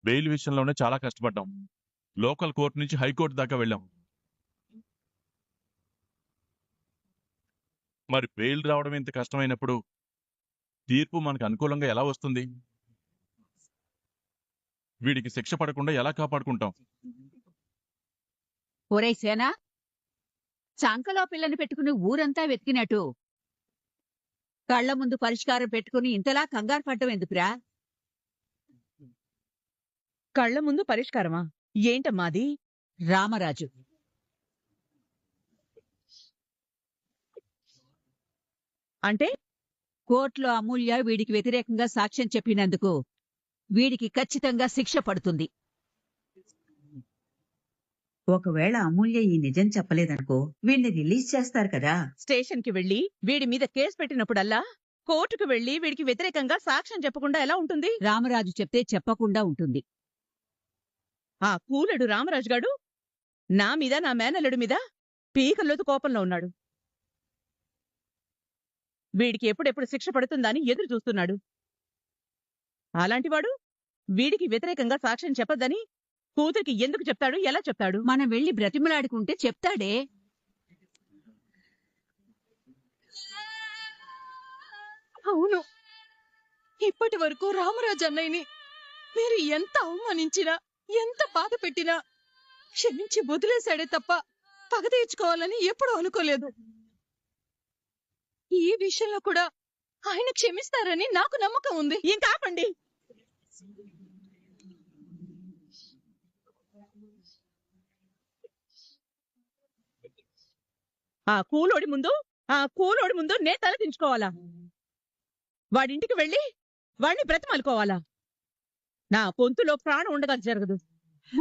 Bail విషయంలోనే చాలా కష్టపడ్డాం. లోకల్ కోర్టు నుంచి హైకోర్టు దాకా వెళ్ళాం. మరి బెయిల్ రావడం ఇంత కష్టమైనప్పుడు తీర్పు మనకు అనుకూలంగా ఎలా వస్తుంది? వీడికి శిక్ష పడకుండా ఎలా కాపాడుకుంటాం? ఒరే సేనా, చంకలో పిల్లని పెట్టుకుని ఊరంతా వెతికినట్టు కళ్ల ముందు పరిష్కారం పెట్టుకుని ఇంతలా కంగారు పడ్డం ఎందుకురా? కళ్ల ముందు పరిష్కారమా? ఏంటమ్మాది? రామరాజు అంటే కోర్టులో అమూల్య వీడికి వ్యతిరేకంగా సాక్ష్యం చెప్పినందుకు వీడికి ఖచ్చితంగా శిక్ష పడుతుంది. ఒకవేళ అమూల్య ఈ నిజం చెప్పలేదనుకో వీడిని రిలీజ్ చేస్తారు కదా. స్టేషన్ కి వెళ్లి వీడి మీద కేసు పెట్టినప్పుడల్లా కోర్టుకు వెళ్లి వీడికి వ్యతిరేకంగా సాక్ష్యం చెప్పకుండా ఎలా ఉంటుంది? రామరాజు చెప్తే చెప్పకుండా ఉంటుంది. ఆ కూలడు రామరాజు గాడు నా మీద, నా మేనల్లుడి మీద పీకల్లోతు కోపంలో ఉన్నాడు. వీడికి ఎప్పుడెప్పుడు శిక్ష పడుతుందని ఎదురు చూస్తున్నాడు. అలాంటివాడు వీడికి వ్యతిరేకంగా సాక్ష్యం చెప్పొద్దని కూతురికి ఎందుకు చెప్తాడు? ఎలా చెప్తాడు? మనం వెళ్లి బ్రతిమలాడుకుంటే చెప్తాడే. అవును, ఇప్పటి వరకు రామరాజు అన్నయ్యని మీరు ఎంత అవమానించినా, ఎంత బాధ పెట్టినా క్షమించి వదిలేశాడే తప్ప పగ తీర్చుకోవాలని ఎప్పుడూ అనుకోలేదు. ఈ విషయంలో కూడా ఆయన క్షమిస్తారని నాకు నమ్మకం ఉంది. ఇంకా ఆపండి. ఆ కూలోడి ముందు నే తల దించుకోవాలా? వాడింటికి వెళ్ళి వాడిని బ్రతిమాలుకోవాలా? నా గొంతులో ప్రాణం ఉండగా జరగదు. హ,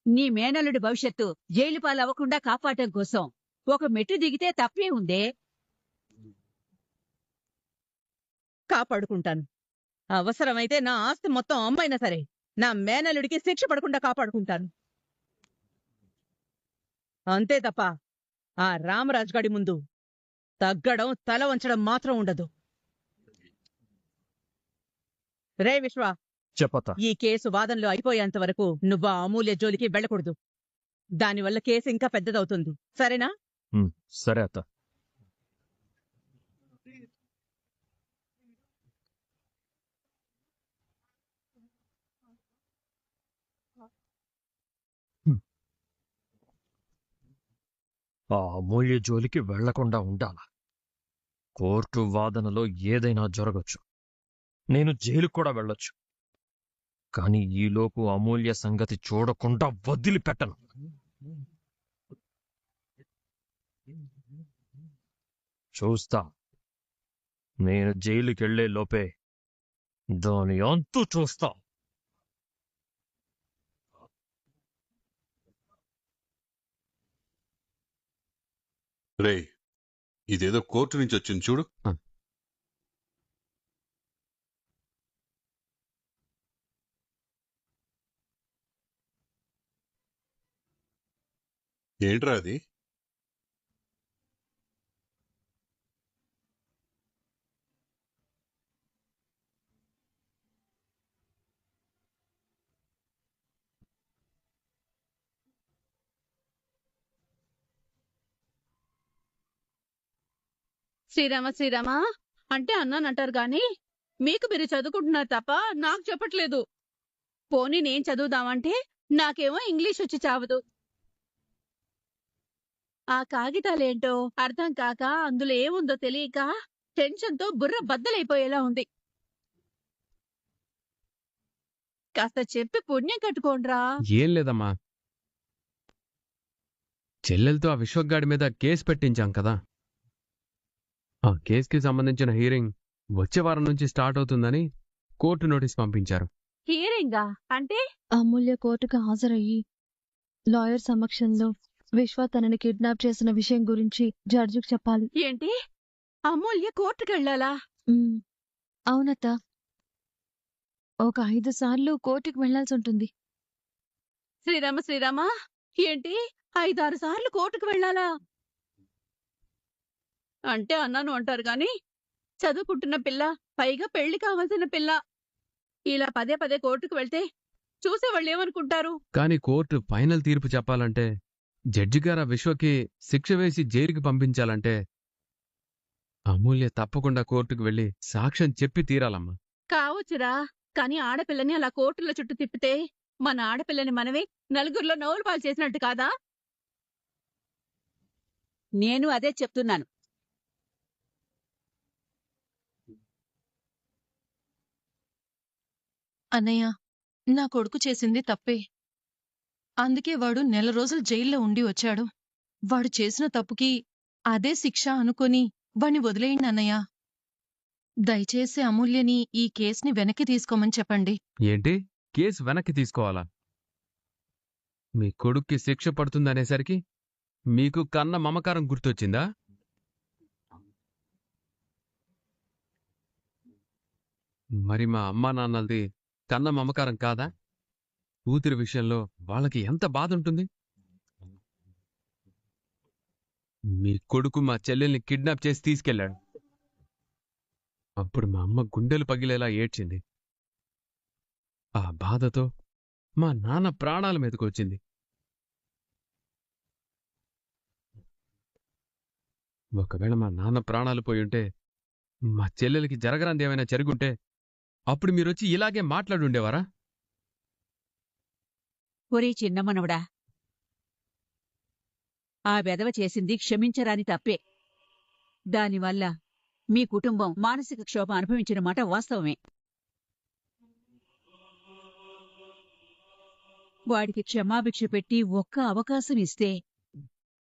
నీ మేనల్లుడి భవిష్యత్తు జైలు పాలవ్వకుండా కాపాడటం కోసం ఒక మెట్టు దిగితే తప్పే ఉందే. కాపాడుకుంటాను. అవసరమైతే నా ఆస్తి మొత్తం అమ్మైనా సరే నా మేనల్లుడికి శిక్ష పడకుండా కాపాడుకుంటాను. అంతే తప్ప ఆ రామరాజు గాడి ముందు తగ్గడం, తల వంచడం మాత్రం ఉండదు. రే విశ్వ, చెప్పతా. ఈ కేసు వాదనలు అయిపోయేంత వరకు నువ్వు ఆ అమూల్య జోలికి వెళ్ళకూడదు. దానివల్ల కేసు ఇంకా పెద్దదవుతుంది. సరేనా? సరే అత్త. ఆ అమూల్య జోలికి వెళ్లకుండా ఉండాలా? కోర్టు వాదనలో ఏదైనా జరగచ్చు. నేను జైలుకు కూడా వెళ్ళొచ్చు. కానీ ఈలోపు అమూల్య సంగతి చూడకుండా వదిలిపెట్టను. చూస్తా. నేను జైలుకెళ్లే లోపే దాని అంతు చూస్తా. రే, ఇదేదో కోర్టు నుంచి వచ్చింది చూడు. ఏంట్రా అది? శ్రీరామ అంటే అన్నానంటారు గాని మీకు మీరు చదువుకుంటున్నారు తప్ప నాకు చెప్పట్లేదు. పోనీ నేను చదువుదామంటే నాకేమో ఇంగ్లీష్ వచ్చి చావదు. ఆ కాగితాలేంటో అర్థం కాక అందులో ఏముందో తెలియక టెన్షన్తో బుర్ర బద్దలైపోయేలా ఉంది. కాస్త చెప్పి పుణ్యం కట్టుకోండ్రా. ఏం లేదమ్మా, చెల్లెలతో ఆ విశ్వగాడి మీద కేసు పెట్టించాం కదా, ఆ కేసుకి సంబంధించిన హీరింగ్ వచ్చే వారం నుంచి స్టార్ట్ అవుతుందని కోర్టు నోటీస్ పంపించారు. హీరింగా అంటే? అమూల్య కోర్టుకు హాజరయ్యి లాయర్ సమక్షంలో విశ్వ తనని కిడ్నాప్ చేసిన విషయం గురించి జడ్జికి చెప్పాలి. ఏంటి, అమూల్య కోర్టుకెళ్ళాలా? అవునత్త, ఒక 5 సార్లు కోర్టుకు వెళ్లాల్సి ఉంటుంది. శ్రీరామ ఏంటి 5-6 సార్లు కోర్టుకు వెళ్ళాలా? అంటే అన్నాను అంటారు గాని చదువుకుంటున్న పిల్ల, పైగా పెళ్లి కావాల్సిన పిల్ల ఇలా పదే పదే కోర్టుకు వెళ్తే చూసేవాళ్ళు ఏమనుకుంటారు? కానీ కోర్టు ఫైనల్ తీర్పు చెప్పాలంటే, జడ్జి గారు ఆ విశ్వకి శిక్ష వేసి జైలుకి పంపించాలంటే అమూల్య తప్పకుండా కోర్టుకు వెళ్లి సాక్ష్యం చెప్పి తీరాలమ్మా. కావచ్చురా, కానీ ఆడపిల్లని అలా కోర్టుల చుట్టూ తిప్పితే మన ఆడపిల్లని మనమే నలుగురిలో నవ్వులు పాలు చేసినట్టు కాదా? నేను అదే చెప్తున్నాను. అన్నయ్య, నా కొడుకు చేసింది తప్పే. అందుకే వాడు 1 నెల రోజులు జైల్లో ఉండి వచ్చాడు. వాడు చేసిన తప్పుకి అదే శిక్ష అనుకొని వాణ్ణి వదిలేయండి అన్నయ్య. దయచేసి అమూల్యని ఈ కేసుని వెనక్కి తీసుకోమని చెప్పండి. ఏంటి, కేసు వెనక్కి తీసుకోవాలా? మీ కొడుక్కి శిక్ష పడుతుందనేసరికి మీకు కన్న మమకారం గుర్తొచ్చిందా? మరి మా అమ్మా నాన్నలది కన్న మమకారం కాదా? కూతురి విషయంలో వాళ్ళకి ఎంత బాధ ఉంటుంది? మీ కొడుకు మా చెల్లెల్ని కిడ్నాప్ చేసి తీసుకెళ్ళాడు. అప్పుడు మా అమ్మ గుండెలు పగిలేలా ఏడ్చింది. ఆ బాధతో మా నాన్న ప్రాణాల మీదకొచ్చింది. ఒకవేళ మా నాన్న ప్రాణాలు పోయుంటే, మా చెల్లెలకి జరగరాంది ఏమైనా జరుగుంటే అప్పుడు మీరొచ్చి ఇలాగే మాట్లాడుండేవారా? ఒరే చిన్నమనవడా, ఆ వెధవ చేసింది క్షమించరాని తప్పే. దానివల్ల మీ కుటుంబం మానసిక క్షోభ అనుభవించిన మాట వాస్తవమే. వాడికి క్షమాభిక్ష పెట్టి ఒక్క అవకాశం ఇస్తే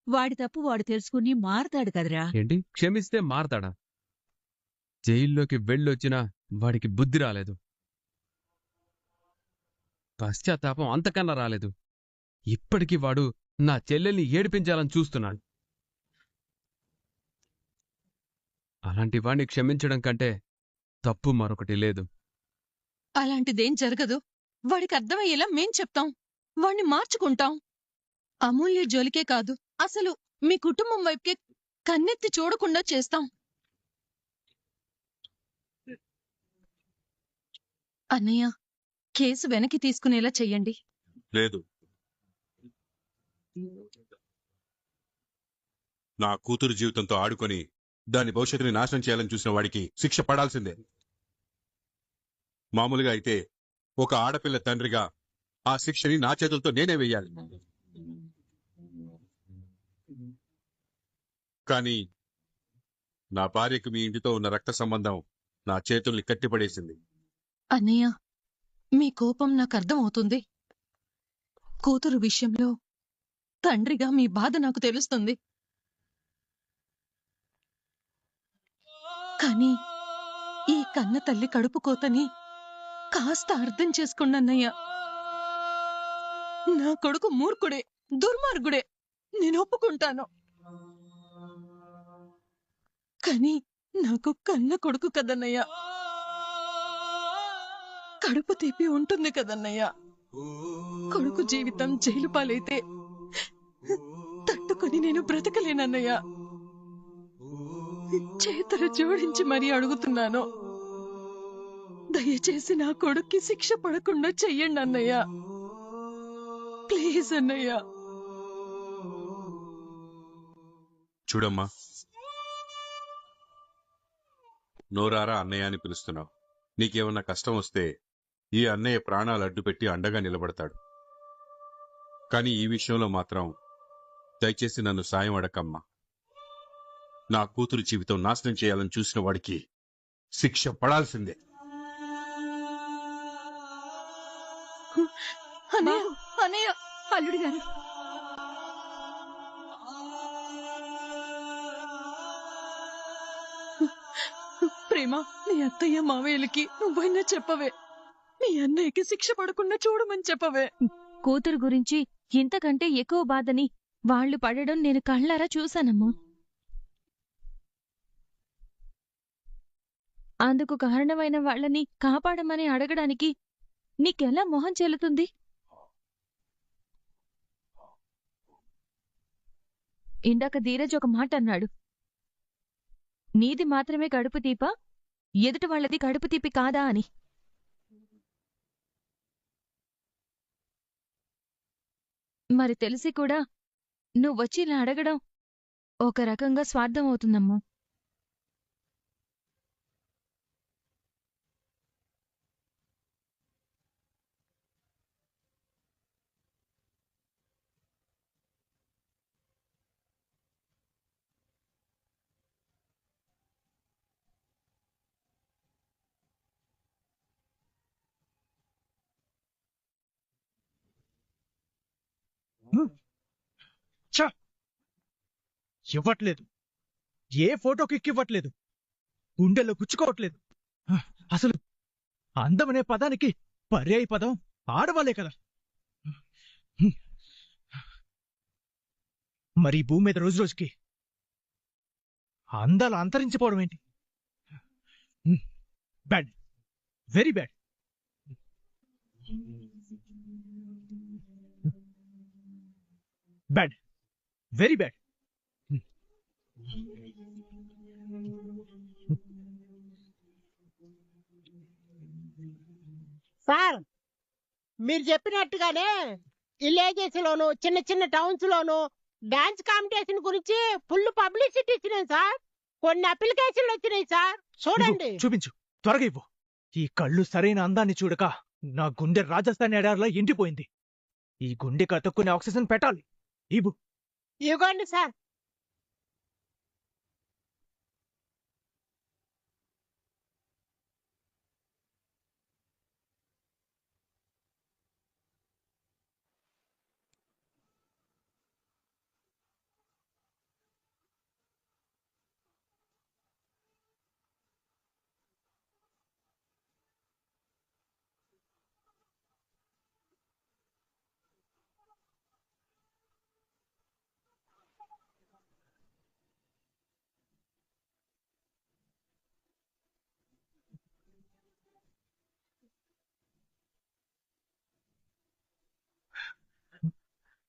వాడి తప్పు వాడు తెలుసుకుని మారతాడు కదరా. ఏంటి, క్షమిస్తే మారతాడా? జైల్లోకి వెళ్ళొచ్చినా వాడికి బుద్ధి రాలేదు, పశ్చాత్తాపం అంతకన్నా రాలేదు. ఇప్పటికీ వాడు నా చెల్లెల్ని ఏడిపించాలని చూస్తున్నాడు. అలాంటి వాణ్ణి క్షమించడం కంటే తప్పు మరొకటి లేదు. అలాంటిదేం జరగదు. వాడికి అర్థమయ్యేలా మేం చెప్తాం. వాణ్ణి మార్చుకుంటాం. అమూల్య జోలికే కాదు, అసలు మీ కుటుంబం వైపుకే కన్నెత్తి చూడకుండా చేస్తాం. అన్నయ్య, కేసు వెనక్కి తీసుకునేలా చెయ్యండి. లేదు, నా కూతురు జీవితంతో ఆడుకొని దాని భవిష్యత్తుని నాశనం చేయాలని చూసిన వాడికి శిక్ష పడాల్సిందే. మామూలుగా అయితే ఒక ఆడపిల్ల తండ్రిగా ఆ శిక్షని నా చేతులతో నేనే వెయ్యాలి. కానీ నా భార్యకు మీ ఇంటితో ఉన్న రక్త సంబంధం నా చేతుల్ని కట్టిపడేసింది. అన్నయ్య, మీ కోపం నాకు అర్థమవుతుంది. కూతురు విషయంలో తండ్రిగా మీ బాధ నాకు తెలుస్తుంది. కానీ ఈ కన్న తల్లి కడుపు కోతని కాస్త అర్థం చేసుకోండి అన్నయ్య. నా కొడుకు మూర్ఖుడే, దుర్మార్గుడే, నేను ఒప్పుకుంటాను. కానీ నాకు కన్న కొడుకు కదన్నయ్య. కడుపు తీపి ఉంటుంది కదన్నయ్య. కొడుకు జీవితం జైలు పాలైతే తట్టుకొని నేను బ్రతకలేనన్నయ్య. చేతులు జోడించి మరీ అడుగుతున్నాను, దయచేసి నా కొడుక్కి శిక్ష పడకుండా చెయ్యండి అన్నయ్య. ప్లీజ్ అన్నయ్య. చూడమ్మా, నోరారా అన్నయ్య అని పిలుస్తున్నావు. నీకేమన్నా కష్టం వస్తే ఈ అన్నయ్య ప్రాణాలు అడ్డుపెట్టి అండగా నిలబడతాడు. కానీ ఈ విషయంలో మాత్రం దయచేసి నన్ను సాయం అడకమ్మా. నా కూతురు జీవితం నాశనం చేయాలని చూసిన వాడికి శిక్ష పడాల్సిందే. అన్నయ్య, అన్నయ్య, అల్లుడు గారు, ప్రేమ, నీ అత్తయ్య మావయ్యలకి నువ్వైనా చెప్పవే. నీ అన్నయ్యకి శిక్ష పడకుండా చూడమని చెప్పవే. కూతురు గురించి ఇంతకంటే ఎక్కువ బాధని వాళ్ళు పడడం నేను కళ్ళారా చూశానమ్మా. అందుకు కారణమైన వాళ్ళని కాపాడమని అడగడానికి నీకెలా మొహం చెల్లుతుంది? ఇందాక ధీరజ్ ఒక మాట అన్నాడు, నీది మాత్రమే కడుపు తీప, ఎదుటి వాళ్ళది కడుపు తీపి కాదా అని. మరి తెలిసి కూడా నువ్వొచ్చి ఇలా అడగడం ఒక రకంగా స్వార్థం అవుతుందమ్మా. ఇవ్వట్లేదు. ఏ ఫోటోకి ఇవ్వట్లేదు. గుండెల్లో గుచ్చుకోవట్లేదు. అసలు అందమనే పదానికి పర్యాయ పదం ఆడవాళ్ళే కదా. మరి ఈ భూమి మీద రోజు రోజుకి అందాలు అంతరించిపోవడం ఏంటి? Bad, very bad. Bad, very bad. Sir, మీరు చెప్పినట్టుగానే విలేజెస్ లోను చిన్న చిన్న టౌన్స్ లోను డాన్స్ కాంపిటీషన్ గురించి ఫుల్ పబ్లిసిటీ ఇచ్చినాయి సార్. కొన్ని అప్లికేషన్లు వచ్చినాయి సార్, చూడండి. చూపించు, త్వరగా ఇవ్వు. ఈ కళ్ళు సరైన అందాన్ని చూడక నా గుండె రాజస్థాన్ ఎడారిలో ఎండిపోయింది. ఈ గుండె కతుక్కునే ఆక్సిజన్ పెట్టాలి. ఇవ్వు. ఇవ్వండి సార్.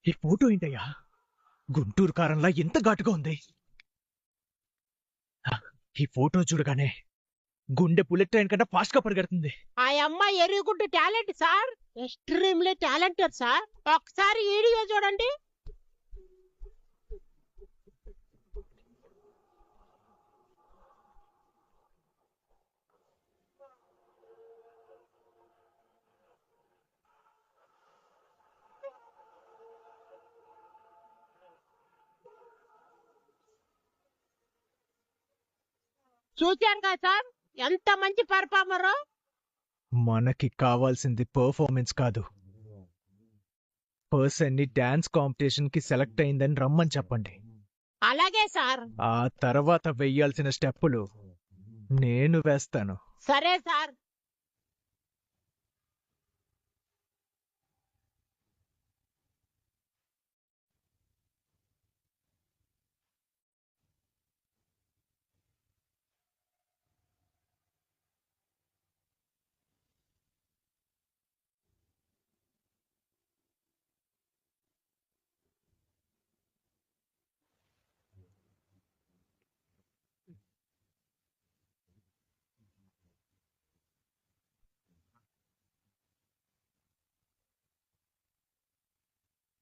ఈ ఫోటో ఏంటయ్యా? గుంటూరు కారంలా ఎంత ఘాటుగా ఉంది. ఈ ఫోటో చూడగానే గుండె బుల్లెట్ ట్రైన్ కంటే ఫాస్ట్ గా పరిగెడుతుంది. ఆ అమ్మాయి ఎరుగుంటు talent sir, extremely talented sir. ఒకసారి వీడియో చూడండి. చూశారు కదా సార్, ఎంత మంచి పర్ఫార్మరో. మనకి కావాల్సింది పర్ఫార్మెన్స్ కాదు, పర్సన్ ని డాన్స్ కాంపిటీషన్ కి సెలెక్ట్ అయిందని రమ్మని చెప్పండి. అలాగే సార్. ఆ తర్వాత వెయ్యాల్సిన స్టెప్పులు నేను వేస్తాను. సరే సార్.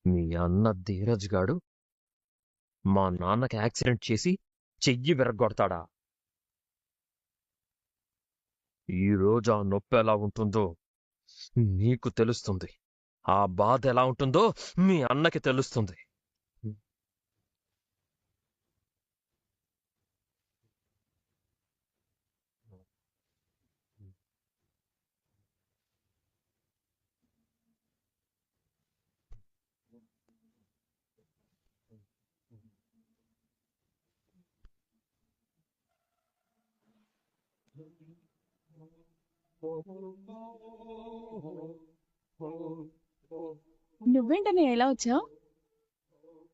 మీ అన్న ధీరజ్ గాడు మా నాన్నకి యాక్సిడెంట్ చేసి చెయ్యి విరగ్గొడతాడా? ఈరోజు ఆ నొప్పి ఎలా ఉంటుందో నీకు తెలుస్తుంది. ఆ బాధ ఎలా ఉంటుందో మీ అన్నకి తెలుస్తుంది. నువ్వేంటనే ఎలా వచ్చావు?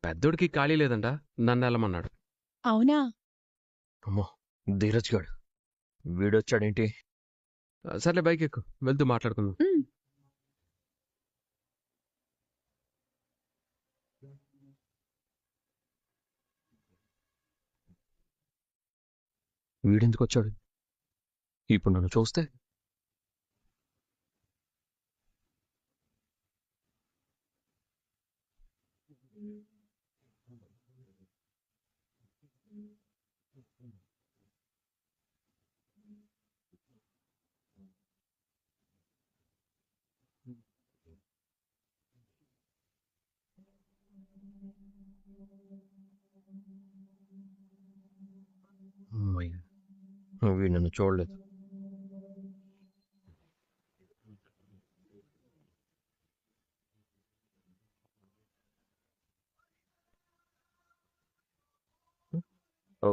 పెద్దోడికి ఖాళీ లేదంట, నన్ను వెళ్ళమన్నాడు. అవునా? అమ్మో, ధీరజ్ గాడు వీడొచ్చాడేంటి? సర్లే, బైక్ ఎక్కు, వెళ్తూ మాట్లాడుకుందాం. వీడెందుకు వచ్చాడు? ఇప్పుడు నన్ను చూస్తే అమ్మయ్య, వీడు నన్ను చూడలేదు. ఓ,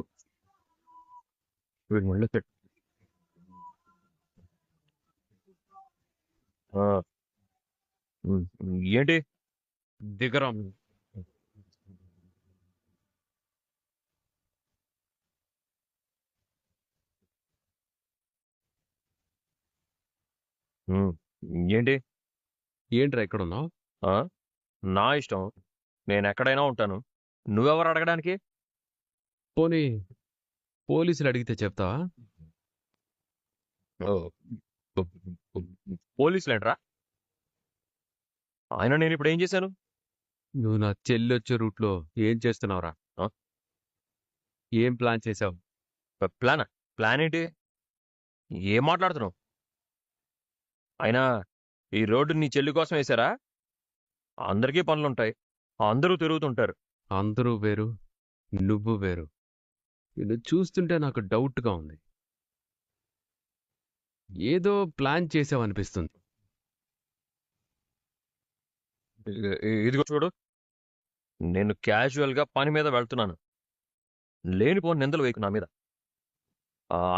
వీడు మళ్ళీ సెట్. ఆ, ఏంటి దిగరా. ఏంటి ఏంట్రా ఎక్కడున్నావు? ఆ? నా ఇష్టం, నేను ఎక్కడైనా ఉంటాను. నువ్వెవరు అడగడానికి? పోనీ పోలీసులు అడిగితే చెప్తావా? ఓ, పోలీసులేంట్రా? ఆయన నేను ఇప్పుడు ఏం చేశాను? నువ్వు నా చెల్లొచ్చే రూట్లో ఏం చేస్తున్నావురా? ఆ? ఏం ప్లాన్ చేసావు? ప్లాన్ ఏంటి? ఏం మాట్లాడుతున్నావు? అయినా ఈ రోడ్డు నీ చెల్లి కోసం వేశారా? అందరికీ పనులుంటాయి, అందరూ తిరుగుతుంటారు. అందరూ వేరు, నువ్వు వేరు. నిన్ను చూస్తుంటే నాకు డౌట్గా ఉంది. ఏదో ప్లాన్ చేసావనిపిస్తుంది. ఇదిగో చూడు, నేను క్యాజువల్గా పని మీద వెళ్తున్నాను. లేనిపోని నిందలు వేయకు నా మీద.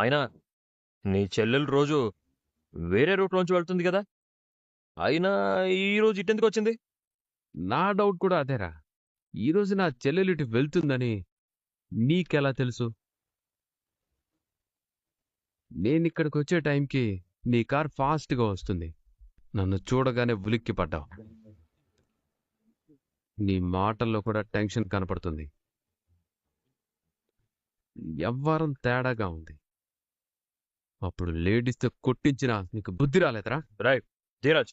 అయినా నీ చెల్లెలు రోజు వేరే రూట్లోంచి వెళ్తుంది కదా, అయినా ఈరోజు ఇటెందుకు వచ్చింది? నా డౌట్ కూడా అదేరా. ఈరోజు నా చెల్లెలిటి వెళ్తుందని నీకెలా తెలుసు? నేనిక్కడికి వచ్చే టైంకి నీ కార్ ఫాస్ట్గా వస్తుంది. నన్ను చూడగానే ఉలిక్కి పడ్డావు. నీ మాటల్లో కూడా టెన్షన్ కనపడుతుంది. ఎవ్వరం తేడాగా ఉంది. అప్పుడు లేడీస్తో కొట్టించినా నీకు బుద్ధి రాలేదురా? రైట్ ధీరజ్,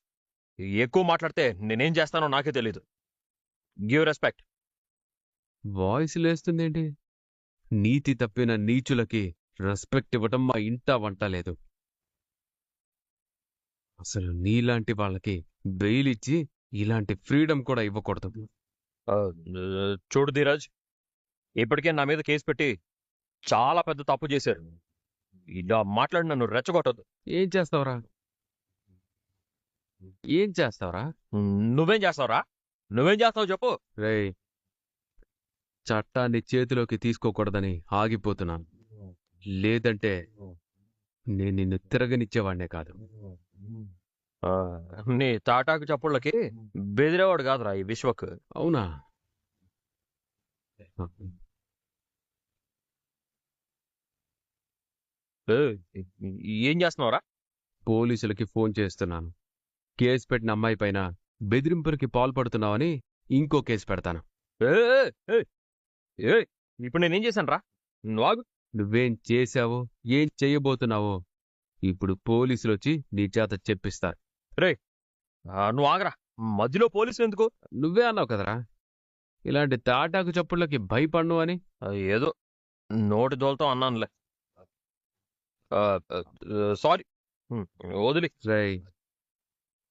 ఎక్కువ మాట్లాడితే నేనేం చేస్తానో నాకే తెలీదు. Give respect. వాయిస్ లేస్తుందేంటి? నీతి తప్పిన నీచులకి రెస్పెక్ట్ ఇవ్వటం మా ఇంట వంట లేదు. అసలు నీలాంటి వాళ్ళకి బెయిల్ ఇచ్చి ఇలాంటి ఫ్రీడమ్ కూడా ఇవ్వకూడదు. చూడు ధీరజ్, ఇప్పటికే నా మీద కేసు పెట్టి చాలా పెద్ద తప్పు చేశారు. ఇలా మాట్లాడి నన్ను రెచ్చగొట్టదు. ఏం చేస్తావురా? ఏం చేస్తావురా? నువ్వేం చేస్తావురా? నువ్వేం చేస్తావు చెప్పు. రేయ్, చట్టాన్ని చేతిలోకి తీసుకోకూడదని ఆగిపోతున్నాను. లేదంటే నేను నిన్ను తిరగనిచ్చేవాడినే కాదు. నీ తాటాకు చప్పుళ్ళకి బెదిరేవాడు కాదురా ఈ విశ్వక్. అవునా? ఏం చేస్తున్నావురా? పోలీసులకి ఫోన్ చేస్తున్నాను. కేసు పెట్టిన అమ్మాయి పైన బెదిరింపులకి పాల్పడుతున్నావని ఇంకో కేసు పెడతాను. ఇప్పుడు నేనేం చేశాను రా? నువ్వు నువ్వేం చేశావో, ఏం చెయ్యబోతున్నావో ఇప్పుడు పోలీసులు వచ్చి నీ చేత చెప్పిస్తారు. నువ్వు ఆగరా, మధ్యలో పోలీసులు ఎందుకు? నువ్వే అన్నావు కదరా ఇలాంటి తాటాకు చప్పుళ్ళకి భయపడ్ను అని. ఏదో నోటి దోలతో అన్నానులే. సారీ, వదిలి. రేయ్,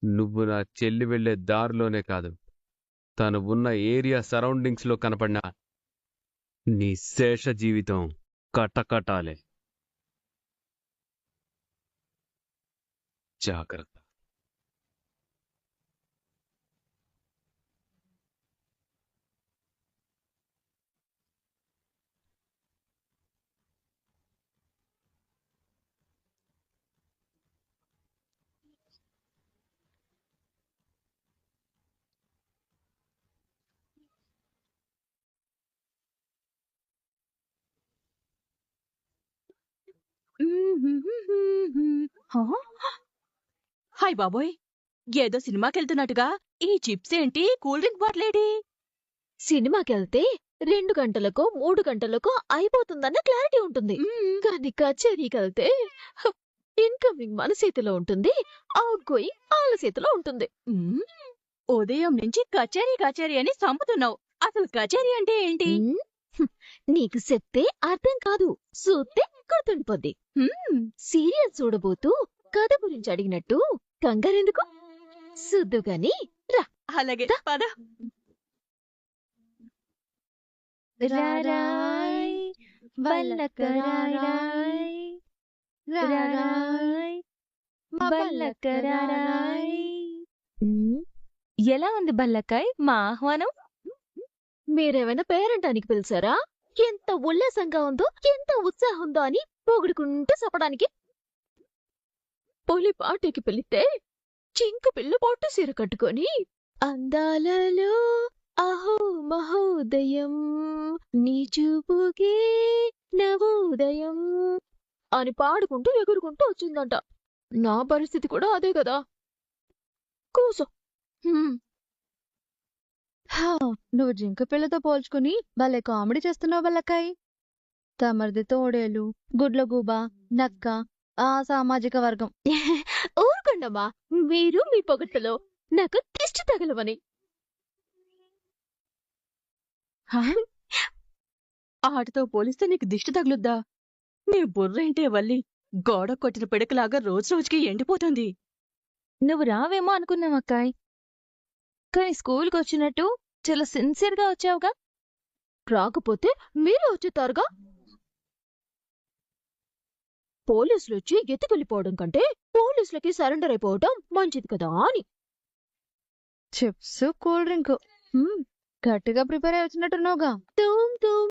నువ్వు నా చెల్లి వెళ్లే దారిలోనే కాదు, తను ఉన్న ఏరియా సరౌండింగ్స్లో కనపడినా నీ శేష జీవితం కటకటాలే. జాగ్రత్త. హాయ్ బాబోయ్, ఏదో సినిమాకెళ్తున్నట్టుగా ఈ చిప్స్ ఏంటి, కూల్ డ్రింక్ బాటిలేడి? సినిమాకెళ్తే 2 గంటలకో 3 గంటలకో అయిపోతుందన్న క్లారిటీ ఉంటుంది. కానీ కచేరీకెళ్తే ఇన్కమింగ్ మన చేతిలో ఉంటుంది, అవుట్ గోయింగ్ వాళ్ళ చేతిలో ఉంటుంది. ఉదయం నుంచి కచేరీ కచేరీ అని చంపుతున్నావు. అసలు కచేరీ అంటే ఏంటి? నీకు చెప్తే అర్థం కాదు, చూస్తే గుర్తుండిపోద్ది. సీరియల్ చూడబోతూ కథ గురించి అడిగినట్టు కంగారెందుకు? సుద్దు గాని రా. అలాగే పద. రారాయ్ బల్లకరారాయ్ రారాయ్ బల్లకరారాయ్. ఎలా ఉంది బల్లకాయ్ మా ఆహ్వానం? మీరేమైనా పేరంటానికి పిలిచారా? ఎంత ఉల్లాసంగా ఉందో, ఎంత ఉత్సాహం ఉందో అని పొగుడుకుంటూ చెప్పడానికి. పొలి పాటకి పిలితే చింకు పిల్ల పొట్టు సీర కట్టుకొని అందాలలో అహో మహోదయం నీ చూపుకే నవోదయం అని పాడుకుంటూ ఎగురుకుంటూ వచ్చిందంట. నా పరిస్థితి కూడా అదే కదా. కూసో. నువ్వు జింక పిల్లతో పోల్చుకుని భలే కామెడీ చేస్తున్నావు బల్లకాయ్. తమరిది తోడేలు, గుడ్లగూబ, నక్క, ఆ సామాజిక వర్గం. ఊరుకోండమ్మా, మీరు మీ పొగట్టులో నాకు దిష్టి తగలవని. ఆటతో పోలిస్తే నీకు దిష్టి తగులుద్దా? నీ బుర్రేంటే వల్లి గోడ కొట్టిన పిడకలాగా రోజు రోజుకి ఎండిపోతుంది. నువ్వు రావేమో అనుకున్నామక్కాయ్, కానీ స్కూల్కి వచ్చినట్టు చాలా సిన్సియర్గా వచ్చావుగా. రాకపోతే మీరే వచ్చేతారుగా. పోలీసులు వచ్చి ఎత్తుకెళ్ళిపోవడం కంటే పోలీసులకి సరెండర్ అయిపోవడం మంచిది కదా అని. చిప్స్, కూల్ డ్రింక్ గట్టిగా ప్రిపేర్ అయి వచ్చినట్టున్నావుగా.